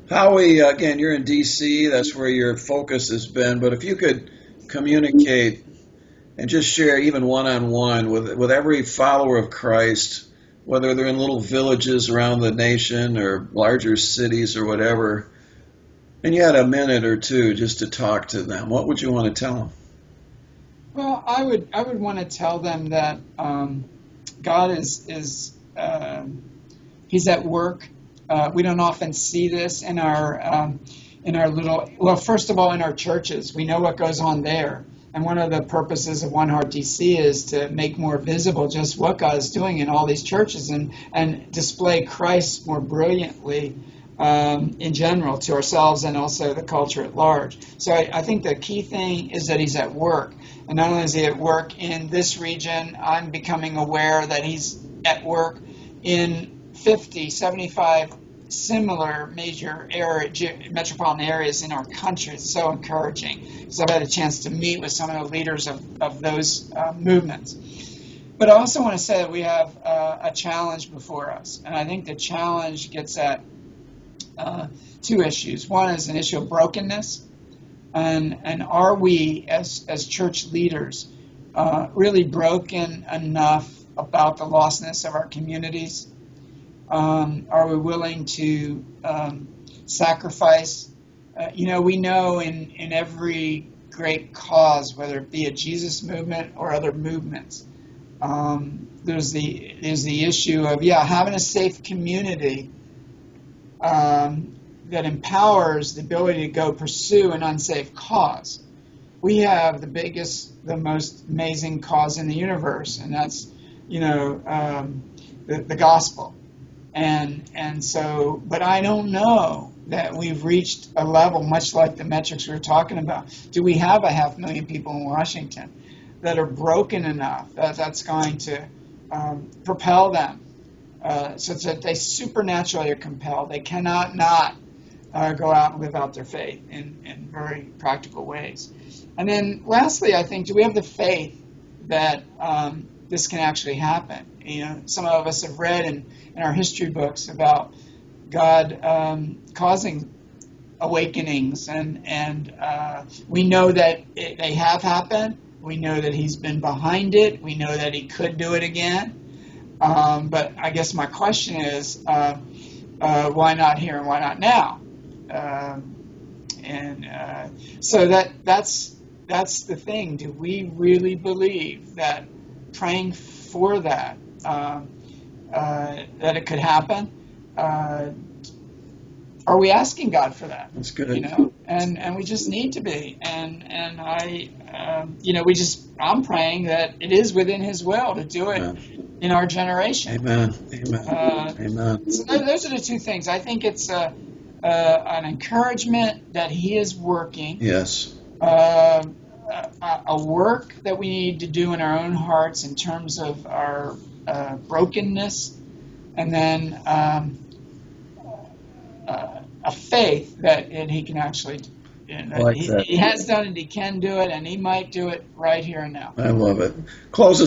Howie, again, you're in D.C., that's where your focus has been, but if you could communicate and just share even one-on-one with every follower of Christ, whether they're in little villages around the nation or larger cities or whatever, and you had a minute or two just to talk to them, what would you want to tell them? Well, I would want to tell them that God is He's at work. We don't often see this in our little. Well, first of all, in our churches, we know what goes on there. And one of the purposes of One Heart DC is to make more visible just what God is doing in all these churches and display Christ more brilliantly in general to ourselves and also the culture at large. So I think the key thing is that He's at work. And not only is He at work in this region, I'm becoming aware that He's at work in 50, 75 similar major metropolitan areas in our country. It's so encouraging because I've had a chance to meet with some of the leaders of those movements. But I also want to say that we have a challenge before us. And I think the challenge gets at two issues. One is an issue of brokenness. And are we, as church leaders, really broken enough about the lostness of our communities? Are we willing to sacrifice? We know in every great cause, whether it be a Jesus movement or other movements, there's the issue of having a safe community that empowers the ability to go pursue an unsafe cause. We have the biggest, the most amazing cause in the universe, and that's the gospel. And so, but I don't know that we've reached a level, much like the metrics we were talking about. Do we have 500,000 people in Washington that are broken enough that that's going to propel them so that they supernaturally are compelled? They cannot not go out and live out their faith in very practical ways. And then lastly, I think, do we have the faith that this can actually happen? Some of us have read in our history books about God causing awakenings, and we know that they have happened. We know that He's been behind it. We know that He could do it again. But I guess my question is, why not here and why not now? So that's the thing. Do we really believe that praying for that it could happen? Are we asking God for that? That's good. And we just need to be. And I, I'm praying that it is within His will to do it in our generation. Amen. Amen. So those are the two things. I think it's an encouragement that He is working. Yes. A work that we need to do in our own hearts in terms of our brokenness, and then a faith that He can actually, He has done it, He can do it, and He might do it right here and now. I love it. Close us.